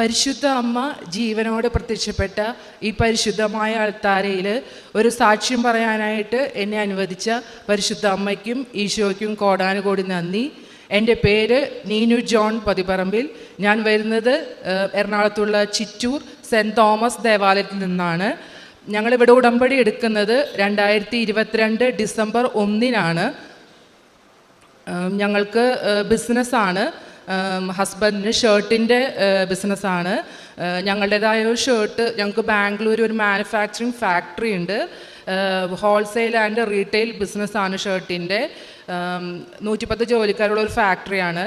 പരിശുദ്ധ അമ്മ ജീവനോട് പ്രത്യക്ഷപ്പെട്ട ഈ പരിശുദ്ധമായ അൾത്താരയിൽ ഒരു സാക്ഷ്യം പറയാനായിട്ട് എന്നെ അനുവദിച്ച പരിശുദ്ധ അമ്മയ്ക്കും ഈശോയ്ക്കും കോടാനുകോടി നന്ദി. എൻ്റെ പേര് നീനു ജോൺ പതിപ്പറമ്പിൽ. ഞാൻ വരുന്നത് എറണാകുളത്തുള്ള ചിറ്റൂർ സെൻറ്റ് തോമസ് ദേവാലയത്തിൽ നിന്നാണ്. ഞങ്ങളിവിടെ ഉടമ്പടി എടുക്കുന്നത് 2022 ഡിസംബർ 1-നാണ്. ഞങ്ങൾക്ക് ബിസിനസ്സാണ്. ഹസ്ബൻഡിന് ഷർട്ടിൻ്റെ ബിസിനസ്സാണ്. ഞങ്ങളുടേതായ ഒരു ഷർട്ട്, ഞങ്ങൾക്ക് ബാംഗ്ലൂർ ഒരു മാനുഫാക്ചറിങ് ഫാക്ടറി ഉണ്ട്. ഹോൾസെയിൽ ആൻഡ് റീറ്റെയിൽ ബിസിനസ്സാണ് ഷർട്ടിൻ്റെ. 110 ജോലിക്കാരുള്ള ഒരു ഫാക്ടറിയാണ്.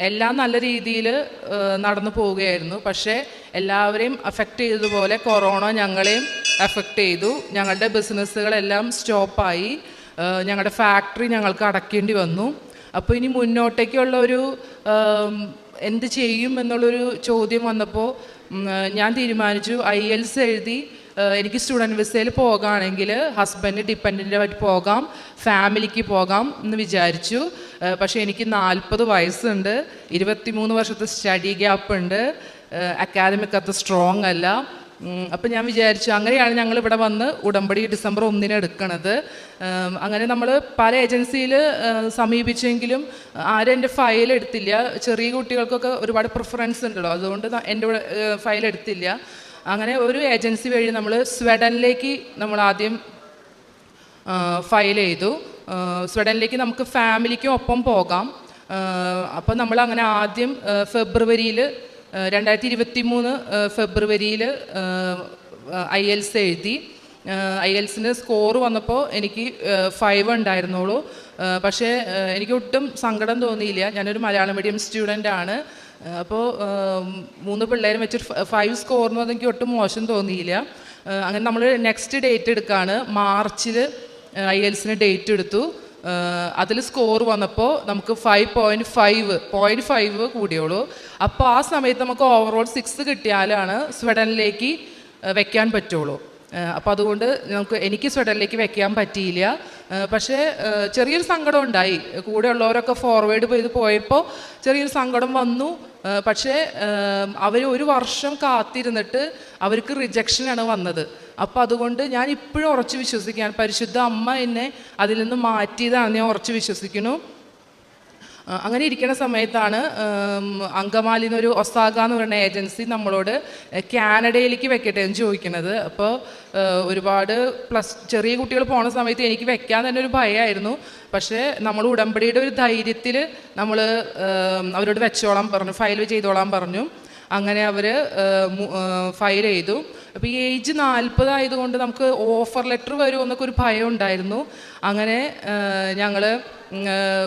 എല്ലാം നല്ല രീതിയിൽ നടന്നു പോവുകയായിരുന്നു. പക്ഷേ എല്ലാവരെയും അഫക്റ്റ് ചെയ്തതുപോലെ കൊറോണ ഞങ്ങളെയും അഫക്റ്റ് ചെയ്തു. ഞങ്ങളുടെ ബിസിനസ്സുകളെല്ലാം സ്റ്റോപ്പായി. ഞങ്ങളുടെ ഫാക്ടറി ഞങ്ങൾക്ക് അടയ്ക്കേണ്ടി വന്നു. അപ്പോൾ ഇനി മുന്നോട്ടേക്കുള്ള ഒരു എന്ത് ചെയ്യും എന്നുള്ളൊരു ചോദ്യം വന്നപ്പോൾ ഞാൻ തീരുമാനിച്ചു, IELTS എഴുതി എനിക്ക് സ്റ്റുഡൻറ്റ് വിസയിൽ പോകാണെങ്കിൽ ഹസ്ബൻഡ് ഡിപ്പെൻഡൻ്റായിട്ട് പോകാം, ഫാമിലിക്ക് പോകാം എന്ന് വിചാരിച്ചു. പക്ഷേ എനിക്ക് 40 വയസ്സുണ്ട്, 23 വർഷത്തെ സ്റ്റഡി ഗ്യാപ്പ് ഉണ്ട്, അക്കാദമിക് അത്ര സ്ട്രോങ് അല്ല. അപ്പം ഞാൻ വിചാരിച്ചു, അങ്ങനെയാണ് ഞങ്ങൾ ഇവിടെ വന്ന് ഉടമ്പടി ഡിസംബർ 1-ന് എടുക്കണത്. അങ്ങനെ നമ്മൾ പല ഏജൻസിയിൽ സമീപിച്ചെങ്കിലും ആരും എൻ്റെ ഫയൽ എടുത്തില്ല. ചെറിയ കുട്ടികൾക്കൊക്കെ ഒരുപാട് പ്രിഫറൻസ് ഉണ്ടല്ലോ, അതുകൊണ്ട് എൻ്റെ ഫയൽ എടുത്തില്ല. അങ്ങനെ ഒരു ഏജൻസി വഴി നമ്മൾ സ്വീഡനിലേക്ക് നമ്മൾ ആദ്യം ഫയൽ ചെയ്തു. സ്വീഡനിലേക്ക് നമുക്ക് ഫാമിലിക്കും ഒപ്പം പോകാം. അപ്പോൾ നമ്മൾ അങ്ങനെ ആദ്യം ഫെബ്രുവരിയിൽ 2023 ഫെബ്രുവരിയിൽ IELTS എഴുതി. IELTSന് സ്കോർ വന്നപ്പോൾ എനിക്ക് 5 ഉണ്ടായിരുന്നുള്ളൂ. പക്ഷേ എനിക്ക് ഒട്ടും സങ്കടം തോന്നിയില്ല. ഞാനൊരു മലയാളം മീഡിയം സ്റ്റുഡൻ്റാണ്. അപ്പോൾ 3 പിള്ളേരും വെച്ചൊരു 5 സ്കോറിന് എനിക്ക് ഒട്ടും മോശം തോന്നിയില്ല. അങ്ങനെ നമ്മൾ നെക്സ്റ്റ് ഡേറ്റ് എടുക്കുകയാണ്. മാർച്ചിൽ IELTSന് ഡേറ്റ് എടുത്തു. അതിൽ സ്കോർ വന്നപ്പോൾ നമുക്ക് 5.5 കൂടിയുള്ളൂ. അപ്പോൾ ആ സമയത്ത് നമുക്ക് ഓവറോൾ 6 കിട്ടിയാലാണ് സ്വീഡനിലേക്ക് വെക്കാൻ പറ്റുള്ളൂ. അപ്പോൾ അതുകൊണ്ട് എനിക്ക് സ്വീഡനിലേക്ക് വെക്കാൻ പറ്റിയില്ല. പക്ഷേ ചെറിയൊരു സങ്കടം ഉണ്ടായി. കൂടെ ഉള്ളവരൊക്കെ ഫോർവേഡ് ചെയ്ത് പോയപ്പോൾ ചെറിയൊരു സങ്കടം വന്നു. പക്ഷേ അവർ 1 വർഷം കാത്തിരുന്നിട്ട് അവർക്ക് റിജക്ഷനാണ് വന്നത്. അപ്പോൾ അതുകൊണ്ട് ഞാൻ ഇപ്പോഴും ഉറച്ചു വിശ്വസിക്കുകയാണ്, പരിശുദ്ധ അമ്മ എന്നെ അതിൽ നിന്ന് മാറ്റിയതാണെന്ന് ഞാൻ ഉറച്ചു വിശ്വസിക്കുന്നു. അങ്ങനെ ഇരിക്കുന്ന സമയത്താണ് അങ്കമാലിയിൽ നിന്നൊരു ഒസാഗ എന്ന് പറയുന്ന ഏജൻസി നമ്മളോട് കാനഡയിലേക്ക് വെക്കട്ടെ എന്ന് ചോദിക്കുന്നത്. അപ്പോൾ ഒരുപാട് ചെറിയ കുട്ടികൾ പോണ സമയത്ത് എനിക്ക് വെക്കാൻ തന്നെ ഒരു ഭയമായിരുന്നു. പക്ഷേ നമ്മൾ ഉടമ്പടിയുടെ ഒരു ധൈര്യത്തിൽ നമ്മൾ അവരോട് വെച്ചോളാൻ പറഞ്ഞു, ഫയൽ ചെയ്തോളാൻ പറഞ്ഞു. അങ്ങനെ അവർ ഫയൽ ചെയ്തു. അപ്പോൾ ഈ ഏജ് 40 ആയതുകൊണ്ട് നമുക്ക് ഓഫർ ലെറ്റർ വരുമോ എന്നൊക്കെ ഒരു ഭയം ഉണ്ടായിരുന്നു. അങ്ങനെ ഞങ്ങൾ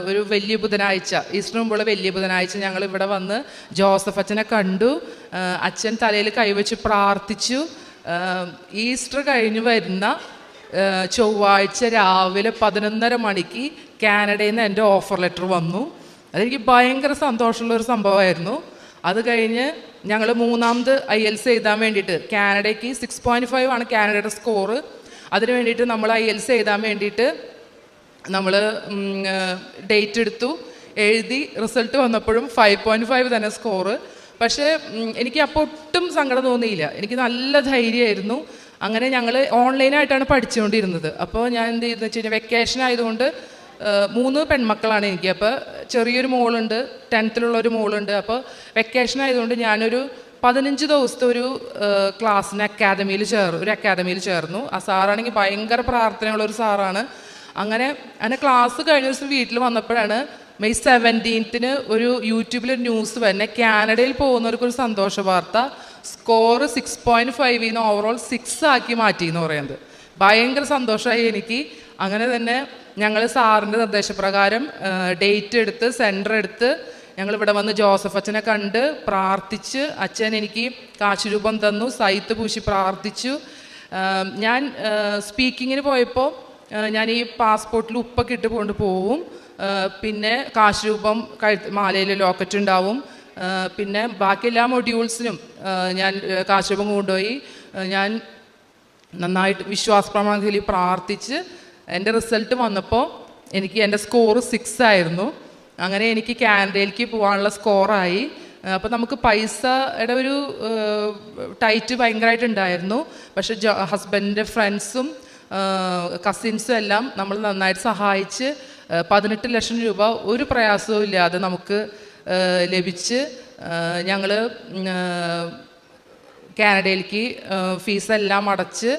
ഒരു വലിയ ബുധനാഴ്ച, ഈസ്റ്റർ മുമ്പുള്ള വലിയ ബുധനാഴ്ച ഞങ്ങൾ ഇവിടെ വന്ന് ജോസഫ് അച്ഛനെ കണ്ടു. അച്ഛൻ തലയിൽ കൈവച്ച് പ്രാർത്ഥിച്ചു. ഈസ്റ്റർ കഴിഞ്ഞ് വരുന്ന ചൊവ്വാഴ്ച രാവിലെ 11:30 മണിക്ക് കാനഡയിൽ നിന്ന് എൻ്റെ ഓഫർ ലെറ്റർ വന്നു. അതെനിക്ക് ഭയങ്കര സന്തോഷമുള്ളൊരു സംഭവമായിരുന്നു. അത് കഴിഞ്ഞ് ഞങ്ങൾ 3ാമത് IELTS എഴുതാൻ വേണ്ടിയിട്ട് കാനഡയ്ക്ക് 6.5 ആണ് കാനഡയുടെ സ്കോറ്. അതിന് വേണ്ടിയിട്ട് നമ്മൾ IELTS എഴുതാൻ വേണ്ടിയിട്ട് നമ്മൾ ഡേറ്റ് എടുത്തു, എഴുതി. റിസൾട്ട് വന്നപ്പോഴും 5.5 തന്നെ സ്കോറ്. പക്ഷേ എനിക്ക് അപ്പോൾ ഒട്ടും സങ്കടം തോന്നിയില്ല. എനിക്ക് നല്ല ധൈര്യമായിരുന്നു. അങ്ങനെ ഞങ്ങൾ ഓൺലൈനായിട്ടാണ് പഠിച്ചുകൊണ്ടിരുന്നത്. അപ്പോൾ ഞാൻ എന്ത് ചെയ്തെന്ന് വെച്ച് കഴിഞ്ഞാൽ വെക്കേഷൻ ആയതുകൊണ്ട് 3 പെൺമക്കളാണ് എനിക്ക്. അപ്പോൾ ചെറിയൊരു മോളുണ്ട്, 10th മോളുണ്ട്. അപ്പോൾ വെക്കേഷൻ ആയതുകൊണ്ട് ഞാനൊരു 15 ദിവസത്തെ ഒരു ക്ലാസ്സിന് ഒരു അക്കാദമിയിൽ ചേർന്നു. ആ സാറാണെങ്കിൽ ഭയങ്കര പ്രാർത്ഥനയുള്ളൊരു സാറാണ്. അങ്ങനെ ക്ലാസ് കഴിഞ്ഞ ദിവസം വീട്ടിൽ വന്നപ്പോഴാണ് മെയ് 17-ന് ഒരു യൂട്യൂബിലൊരു ന്യൂസ് തന്നെ, കാനഡയിൽ പോകുന്നവർക്കൊരു സന്തോഷ വാർത്ത, സ്കോർ 6.5 ഓവറോൾ 6 ആക്കി മാറ്റി എന്ന് പറയുന്നത്. ഭയങ്കര സന്തോഷമായി എനിക്ക്. അങ്ങനെ തന്നെ ഞങ്ങൾ സാറിൻ്റെ നിർദ്ദേശപ്രകാരം ഡേറ്റ് എടുത്ത് സെൻറ്റർ എടുത്ത് ഞങ്ങളിവിടെ വന്ന് ജോസഫ് അച്ഛനെ കണ്ട് പ്രാർത്ഥിച്ച്, അച്ഛൻ എനിക്ക് കാശുരൂപം തന്നു, സൈത്ത് പൂശി പ്രാർത്ഥിച്ചു. ഞാൻ സ്പീക്കിങ്ങിന് പോയപ്പോൾ ഞാൻ ഈ പാസ്പോർട്ടിൽ ഉപ്പൊക്കെ ഇട്ട് കൊണ്ട് പോവും. പിന്നെ കാശുരൂപം മാലയിൽ ലോക്കറ്റ് ഉണ്ടാവും. പിന്നെ ബാക്കി എല്ലാ മൊഡ്യൂൾസിനും ഞാൻ കാശുരൂപം കൊണ്ടുപോയി. ഞാൻ നന്നായിട്ട് വിശ്വാസ പ്രമാണത്തിൽ പ്രാർത്ഥിച്ച് എൻ്റെ റിസൾട്ട് വന്നപ്പോൾ എനിക്ക് എൻ്റെ സ്കോർ 6 ആയിരുന്നു. അങ്ങനെ എനിക്ക് കാനഡയിലേക്ക് പോകാനുള്ള സ്കോറായി. അപ്പോൾ നമുക്ക് പൈസയുടെ ഒരു ടൈറ്റ് ഭയങ്കരമായിട്ടുണ്ടായിരുന്നു. പക്ഷേ ഹസ്ബൻഡിൻ്റെ ഫ്രണ്ട്സും കസിൻസും എല്ലാം നമ്മൾ നന്നായിട്ട് സഹായിച്ച് 18 ലക്ഷം രൂപ ഒരു പ്രയാസവും ഇല്ലാതെ നമുക്ക് ലഭിച്ച് ഞങ്ങൾ കാനഡയിലേക്ക് ഫീസെല്ലാം അടച്ച്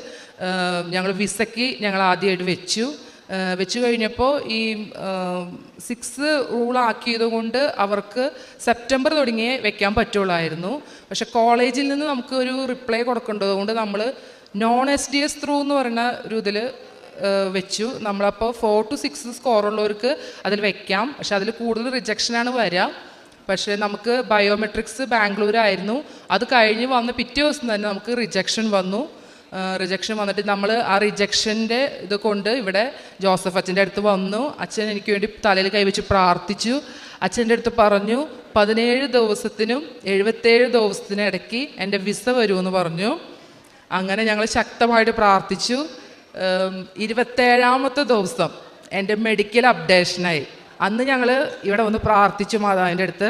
ഞങ്ങൾ വിസയ്ക്ക് ഞങ്ങൾ ആദ്യമായിട്ട് വെച്ചു കഴിഞ്ഞപ്പോൾ ഈ 6 റൂളാക്കിയത് കൊണ്ട് അവർക്ക് സെപ്റ്റംബർ തുടങ്ങിയേ വെക്കാൻ പറ്റുള്ളായിരുന്നു. പക്ഷെ കോളേജിൽ നിന്ന് നമുക്ക് ഒരു റിപ്ലൈ കൊടുക്കേണ്ടത് കൊണ്ട് നമ്മൾ നോൺ SDS ത്രൂ എന്ന് പറയുന്ന ഒരു ഇതിൽ വെച്ചു. നമ്മളപ്പോൾ 4 to 6 സ്കോറുള്ളവർക്ക് അതിൽ വെക്കാം. പക്ഷെ അതിൽ കൂടുതൽ റിജക്ഷനാണ് വരിക. പക്ഷേ നമുക്ക് ബയോമെട്രിക്സ് ബാംഗ്ലൂരായിരുന്നു. അത് കഴിഞ്ഞ് വന്ന് പിറ്റേ ദിവസം തന്നെ നമുക്ക് റിജക്ഷൻ വന്നിട്ട് നമ്മൾ ആ റിജക്ഷൻ്റെ ഇത് കൊണ്ട് ഇവിടെ ജോസഫ് അച്ഛൻ്റെ അടുത്ത് വന്നു. അച്ഛൻ എനിക്ക് വേണ്ടി തലയിൽ കൈവച്ച് പ്രാർത്ഥിച്ചു. അച്ഛൻ്റെ അടുത്ത് പറഞ്ഞു 17 ദിവസത്തിനും 77 ദിവസത്തിനും ഇടയ്ക്ക് എൻ്റെ വിസ വരുമെന്ന് പറഞ്ഞു. അങ്ങനെ ഞങ്ങൾ ശക്തമായിട്ട് പ്രാർത്ഥിച്ചു. 27ാമത്തെ ദിവസം എൻ്റെ മെഡിക്കൽ അപ്ഡേഷനായി. അന്ന് ഞങ്ങൾ ഇവിടെ വന്ന് പ്രാർത്ഥിച്ചു മാതാവിൻ്റെ അടുത്ത്.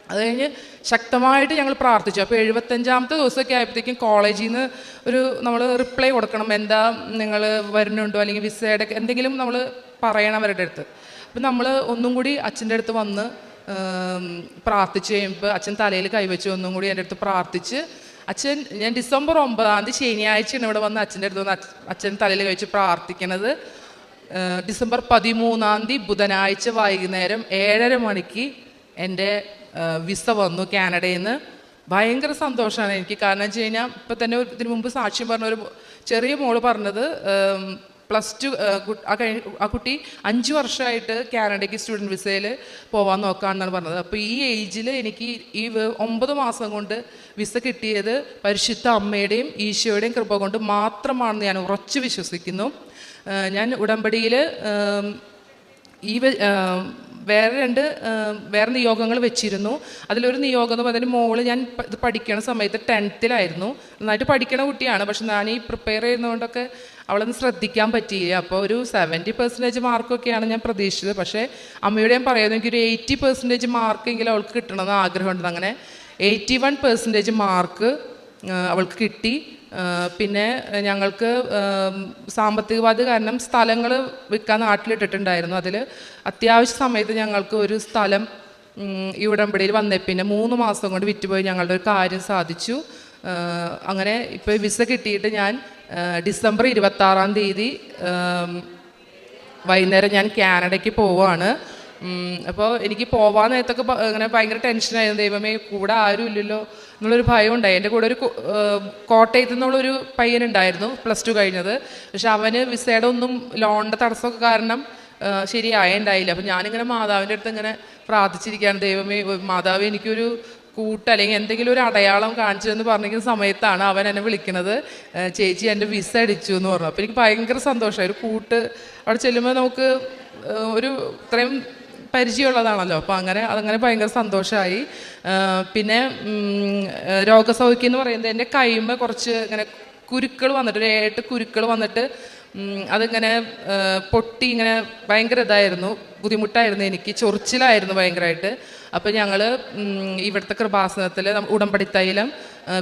അത് കഴിഞ്ഞ് ശക്തമായിട്ട് ഞങ്ങൾ പ്രാർത്ഥിച്ചു. അപ്പോൾ 75ാമത്തെ ദിവസമൊക്കെ ആയപ്പോഴത്തേക്കും കോളേജിൽ നിന്ന് നമ്മൾ റിപ്ലൈ കൊടുക്കണം, എന്താ നിങ്ങൾ വരുന്നുണ്ടോ അല്ലെങ്കിൽ വിസയുടെ എന്തെങ്കിലും നമ്മൾ പറയണം അവരുടെ അടുത്ത്. അപ്പം നമ്മൾ ഒന്നും കൂടി അച്ഛൻ്റെ അടുത്ത് വന്ന് പ്രാർത്ഥിച്ച് കഴിയുമ്പോൾ അച്ഛൻ തലയിൽ കൈവച്ച് ഒന്നും കൂടി എൻ്റെ അടുത്ത് പ്രാർത്ഥിച്ച് ഞാൻ ഡിസംബർ 9 ശനിയാഴ്ചയാണ് ഇവിടെ വന്ന് അച്ഛൻ്റെ അടുത്ത് വന്ന് അച്ഛൻ തലയിൽ കഴിച്ച് പ്രാർത്ഥിക്കണത്. ഡിസംബർ 13 ബുധനാഴ്ച വൈകുന്നേരം 7:30 മണിക്ക് എൻ്റെ വിസ വന്നു കാനഡയിൽ നിന്ന്. ഭയങ്കര സന്തോഷമാണ് എനിക്ക്. കാരണം വെച്ച് കഴിഞ്ഞാൽ ഇപ്പം തന്നെ ഇതിനു മുമ്പ് സാക്ഷ്യം പറഞ്ഞ ഒരു ചെറിയ മോള് പറഞ്ഞത് +2 ആ കുട്ടി 5 വർഷമായിട്ട് കാനഡയ്ക്ക് സ്റ്റുഡൻറ്റ് വിസയിൽ പോകാൻ നോക്കാമെന്നാണ് പറഞ്ഞത്. അപ്പോൾ ഈ ഏജിൽ എനിക്ക് ഈ 9 മാസം കൊണ്ട് വിസ കിട്ടിയത് പരിശുദ്ധ അമ്മയുടെയും ഈശോയുടെയും കൃപ കൊണ്ട് മാത്രമാണെന്ന് ഞാൻ ഉറച്ചു വിശ്വസിക്കുന്നു. ഞാൻ ഉടമ്പടിയിൽ വേറെ നിയോഗങ്ങൾ വെച്ചിരുന്നു. അതിലൊരു നിയോഗം എന്ന് പറഞ്ഞാൽ മോള് ഞാൻ ഇത് പഠിക്കണ സമയത്ത് 10th നന്നായിട്ട് പഠിക്കണ കുട്ടിയാണ്. പക്ഷെ ഞാൻ ഈ പ്രിപ്പയർ ചെയ്യുന്നതുകൊണ്ടൊക്കെ അവളൊന്ന് ശ്രദ്ധിക്കാൻ പറ്റിയില്ല. അപ്പോൾ ഒരു 70% മാർക്കൊക്കെയാണ് ഞാൻ പ്രതീക്ഷിച്ചത്. പക്ഷേ അമ്മയോട് ഞാൻ പറയുന്നത് എനിക്കൊരു 80% മാർക്കെങ്കിലും അവൾക്ക് കിട്ടണമെന്ന് ആഗ്രഹമുണ്ട്. അങ്ങനെ 81% മാർക്ക് അവൾക്ക് കിട്ടി. പിന്നെ ഞങ്ങൾക്ക് സാമ്പത്തിക ബാധ്യത കാരണം സ്ഥലങ്ങൾ വിൽക്കാൻ നാട്ടിലിട്ടിട്ടുണ്ടായിരുന്നു. അതിൽ അത്യാവശ്യ സമയത്ത് ഞങ്ങൾക്ക് ഒരു സ്ഥലം ഈ ഉടമ്പടിയിൽ വന്നേ പിന്നെ 3 മാസം കൊണ്ട് വിറ്റുപോയി ഞങ്ങളുടെ ഒരു കാര്യം സാധിച്ചു. അങ്ങനെ ഇപ്പോൾ വിസ കിട്ടിയിട്ട് ഞാൻ ഡിസംബർ 26 വൈകുന്നേരം ഞാൻ കാനഡയ്ക്ക് പോവുകയാണ്. അപ്പോൾ എനിക്ക് പോവാൻ നേരത്തൊക്കെ അങ്ങനെ ഭയങ്കര ടെൻഷനായിരുന്നു. ദൈവമേ കൂടെ ആരും ഇല്ലല്ലോ എന്നുള്ളൊരു ഭയം ഉണ്ടായി. എൻ്റെ കൂടെ ഒരു കോട്ടയത്തു നിന്നുള്ളൊരു പയ്യനുണ്ടായിരുന്നു +2 കഴിഞ്ഞത്. പക്ഷെ അവന് വിസയുടെ ഒന്നും ലോണിൻ്റെ തടസ്സമൊക്കെ കാരണം ശരിയായിട്ടുണ്ടായില്ല. അപ്പം ഞാനിങ്ങനെ മാതാവിൻ്റെ അടുത്ത് ഇങ്ങനെ പ്രാർത്ഥിച്ചിരിക്കുകയാണ്, ദൈവമേ മാതാവ് എനിക്കൊരു അല്ലെങ്കിൽ എന്തെങ്കിലും ഒരു അടയാളം കാണിച്ചു എന്ന് പറഞ്ഞിരിക്കുന്ന സമയത്താണ് അവൻ എന്നെ വിളിക്കുന്നത്, ചേച്ചി എൻ്റെ വിസ അടിച്ചു എന്ന് പറഞ്ഞു. അപ്പോൾ എനിക്ക് ഭയങ്കര സന്തോഷമായി. ഒരു അവിടെ ചെല്ലുമ്പോൾ നമുക്ക് ഒരു ഇത്രയും പരിചയമുള്ളതാണല്ലോ. അപ്പോൾ അതങ്ങനെ ഭയങ്കര സന്തോഷമായി. പിന്നെ രോഗസൗഖ്യം എന്ന് പറയുന്നത് എൻ്റെ കൈമ കുറച്ച് ഇങ്ങനെ കുരുക്കൾ വന്നിട്ട് 7 കുരുക്കൾ വന്നിട്ട് അതിങ്ങനെ പൊട്ടി ഇങ്ങനെ ഭയങ്കര ഇതായിരുന്നു, ബുദ്ധിമുട്ടായിരുന്നു, എനിക്ക് ചൊറിച്ചിലായിരുന്നു ഭയങ്കരമായിട്ട്. അപ്പോൾ ഞങ്ങൾ ഇവിടുത്തെ കൃപാസനത്തിൽ ഉടമ്പടി തൈലം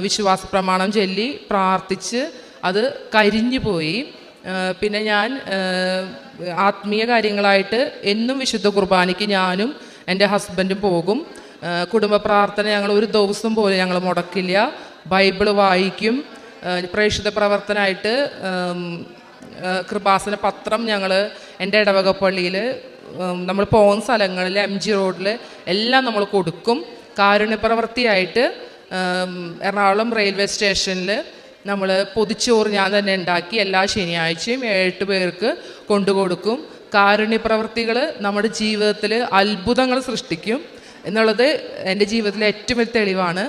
വിശ്വാസ പ്രമാണം ചൊല്ലി പ്രാർത്ഥിച്ച് അത് കരിഞ്ഞു പോയി. പിന്നെ ഞാൻ ആത്മീയ കാര്യങ്ങളായിട്ട് എന്നും വിശുദ്ധ കുർബാനയ്ക്ക് ഞാനും എൻ്റെ ഹസ്ബൻഡും പോകും. കുടുംബ പ്രാർത്ഥന ഞങ്ങൾ ഒരു ദിവസം പോലും ഞങ്ങൾ മുടക്കില്ല. ബൈബിള് വായിക്കും. പ്രേക്ഷിത പ്രവർത്തനമായിട്ട് കൃപാസന പത്രം ഞങ്ങൾ എൻ്റെ ഇടവക പള്ളിയിൽ നമ്മൾ പോകുന്ന സ്ഥലങ്ങളിൽ MG റോഡിൽ എല്ലാം നമ്മൾ കൊടുക്കും. കാരുണ്യപ്രവൃത്തിയായിട്ട് എറണാകുളം റെയിൽവേ സ്റ്റേഷനിൽ നമ്മൾ പൊതിച്ചോറ് ഞാൻ തന്നെ ഉണ്ടാക്കി എല്ലാ ശനിയാഴ്ചയും 7 പേർക്ക് കൊണ്ടുകൊടുക്കും. കാരുണ്യപ്രവൃത്തികൾ നമ്മുടെ ജീവിതത്തിൽ അത്ഭുതങ്ങൾ സൃഷ്ടിക്കും എന്നുള്ളത് എൻ്റെ ജീവിതത്തിലെ ഏറ്റവും വലിയ തെളിവാണ്.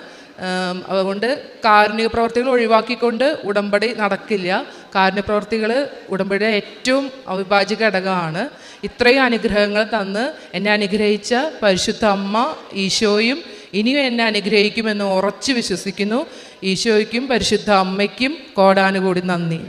അതുകൊണ്ട് കാരുണ്യ പ്രവർത്തികൾ ഒഴിവാക്കിക്കൊണ്ട് ഉടമ്പടി നടക്കില്ല. കാരുണ്യ പ്രവർത്തികൾ ഉടമ്പടിയുടെ ഏറ്റവും അവിഭാജ്യ ഘടകമാണ്. ഇത്രയും അനുഗ്രഹങ്ങൾ തന്ന് എന്നെ അനുഗ്രഹിച്ച പരിശുദ്ധ അമ്മ ഈശോയും ഇനിയും എന്നെ അനുഗ്രഹിക്കുമെന്ന് ഉറച്ചു വിശ്വസിക്കുന്നു. ഈശോയ്ക്കും പരിശുദ്ധ അമ്മയ്ക്കും കോടാനുകൂടി നന്ദി.